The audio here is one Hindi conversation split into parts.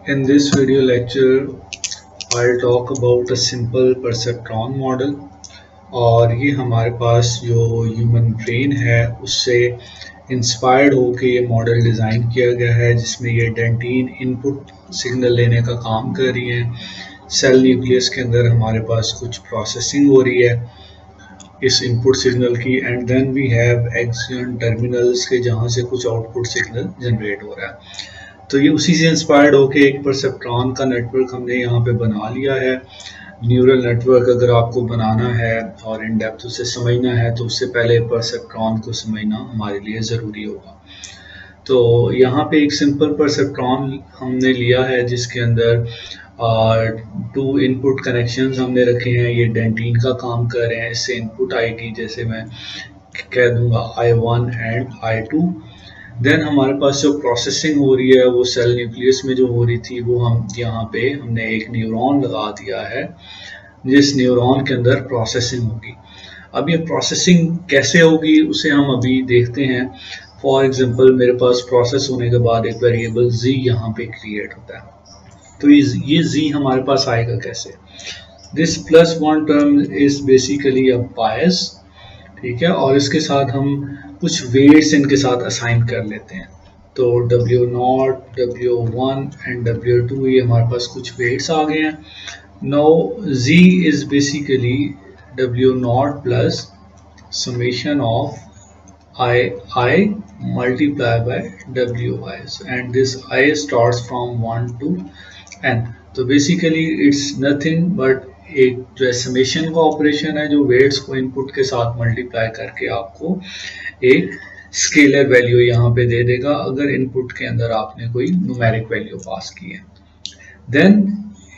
In this video lecture, I'll talk about a simple perceptron model और ये हमारे पास जो ह्यूमन ब्रेन है उससे इंस्पायर्ड होके ये मॉडल डिज़ाइन किया गया है जिसमें ये डेंटीन इनपुट सिग्नल लेने का काम कर रही है। सेल न्यूक्लियस के अंदर हमारे पास कुछ प्रोसेसिंग हो रही है इस इनपुट सिग्नल की एंड देन वी हैव एक्सियन टर्मिनल्स के जहाँ से कुछ आउटपुट सिग्नल जनरेट हो रहा है। तो ये उसी से इंस्पायर्ड होके एक परसेप्ट्रॉन का नेटवर्क हमने यहाँ पे बना लिया है। न्यूरल नेटवर्क अगर आपको बनाना है और इन डेप्थ उसे समझना है तो उससे पहले परसेप्ट्रॉन को समझना हमारे लिए ज़रूरी होगा। तो यहाँ पे एक सिंपल परसेप्ट्रॉन हमने लिया है जिसके अंदर टू इनपुट कनेक्शंस हमने रखे हैं। ये डेंटीन का काम कर रहे हैं, इससे इनपुट आएगी, जैसे मैं कह दूंगा I1 एंड I2। देन हमारे पास जो प्रोसेसिंग हो रही है वो सेल न्यूक्लियस में जो हो रही थी वो हम यहाँ पे हमने एक न्यूरॉन लगा दिया है जिस न्यूरॉन के अंदर प्रोसेसिंग होगी। अब ये प्रोसेसिंग कैसे होगी उसे हम अभी देखते हैं। फॉर एग्जांपल मेरे पास प्रोसेस होने के बाद एक वेरिएबल z यहाँ पे क्रिएट होता है। तो ये z हमारे पास आएगा कैसे? This plus one term is basically a bias, ठीक है, और इसके साथ हम कुछ वेट्स इनके साथ असाइन कर लेते हैं। तो W0, W1 एंड W2 ये हमारे पास कुछ वेट्स आ गए हैं। Now Z is basically W0 plus summation of I multiply by WI and this I starts from 1 to n। तो बेसिकली इट्स नथिंग बट एक जो समेशन का ऑपरेशन है जो वेट्स को इनपुट के साथ मल्टीप्लाई करके आपको एक स्केलर वैल्यू यहाँ पे दे देगा अगर इनपुट के अंदर आपने कोई न्यूमेरिक वैल्यू पास की है। देन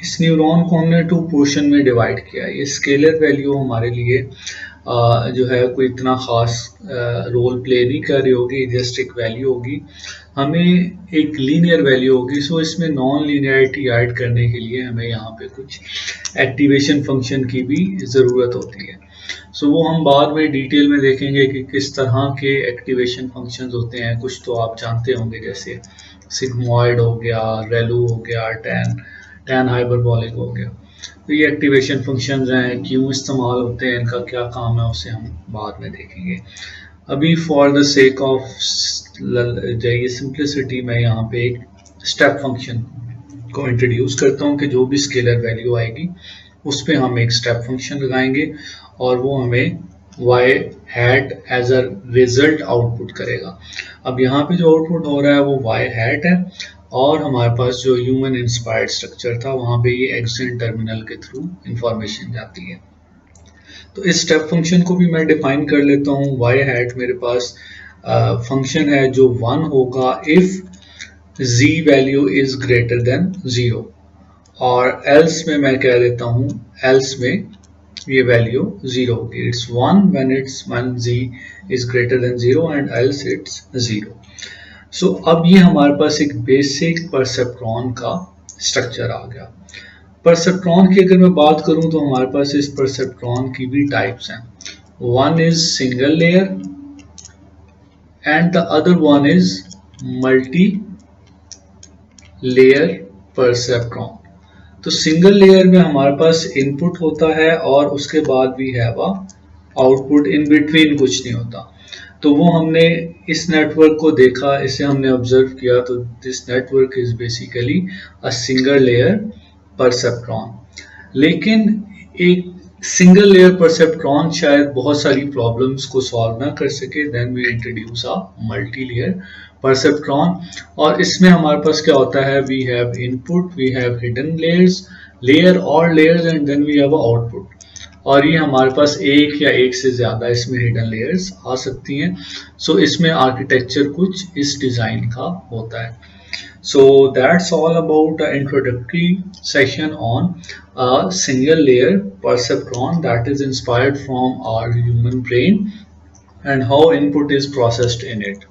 इस न्यूरॉन को हमने टू पोर्शन में डिवाइड किया। ये स्केलर वैल्यू हमारे लिए जो है कोई इतना ख़ास रोल प्ले नहीं कर रही होगी, जस्ट एक वैल्यू होगी। हमें एक लीनियर वैल्यू होगी, सो इसमें नॉन लीनियरिटी ऐड करने के लिए हमें यहाँ पे कुछ एक्टिवेशन फंक्शन की भी ज़रूरत होती है। सो वो हम बाद में डिटेल में देखेंगे कि किस तरह के एक्टिवेशन फंक्शंस होते हैं। कुछ तो आप जानते होंगे जैसे सिग्मॉइड हो गया, रेलू हो गया, टैन हाइपरबोलिक हो गया। तो ये एक्टिवेशन फंक्शंस हैं, क्यों इस्तेमाल होते हैं, इनका क्या काम है उसे हम बाद में देखेंगे। अभी फॉर द सेक ऑफ जाइए सिंप्लिसिटी मैं यहाँ पे एक स्टेप फंक्शन को इंट्रोड्यूस करता हूँ कि जो भी स्केलर वैल्यू आएगी उस पर हम एक स्टेप फंक्शन लगाएंगे और वो हमें y hat as a result output करेगा। अब यहाँ पे जो आउटपुट हो रहा है वो y हैट है और हमारे पास जो ह्यूमन इंस्पायर्ड स्ट्रक्चर था वहाँ पे ये एक्सियन टर्मिनल के थ्रू इंफॉर्मेशन जाती है। तो इस स्टेप फंक्शन को भी मैं डिफाइन कर लेता हूँ। y हैट मेरे पास फंक्शन है जो 1 होगा if z value is greater than 0 और एल्स में मैं कह देता हूँ एल्स में ये वैल्यू 0 होगी। It's 1 when z is greater than 0 and else it's 0। सो अब ये हमारे पास एक बेसिक परसेप्ट्रॉन का स्ट्रक्चर आ गया। परसेप्ट्रॉन की अगर मैं बात करूं तो हमारे पास इस परसेप्ट्रॉन की भी टाइप्स हैं। One is single layer and the other one is multi layer perceptron. तो सिंगल लेयर में हमारे पास इनपुट होता है और उसके बाद भी have a output, in between कुछ नहीं होता। तो वो हमने इस नेटवर्क को देखा, इसे हमने ऑब्जर्व किया। तो this network is basically a single layer perceptron. लेकिन एक सिंगल लेयर परसेप्ट्रॉन शायद बहुत सारी प्रॉब्लम्स को सॉल्व ना कर सके। Then we introduce a multi layer perceptron और इसमें हमारे पास क्या होता है, we have input, we have hidden layer और layers and then we have output. और ये हमारे पास एक या एक से ज़्यादा इसमें हिडन लेयर्स आ सकती हैं। सो इसमें आर्किटेक्चर कुछ इस डिज़ाइन का होता है। So that's all about the introductory session on a single layer perceptron that is inspired from our human brain and how input is processed in it.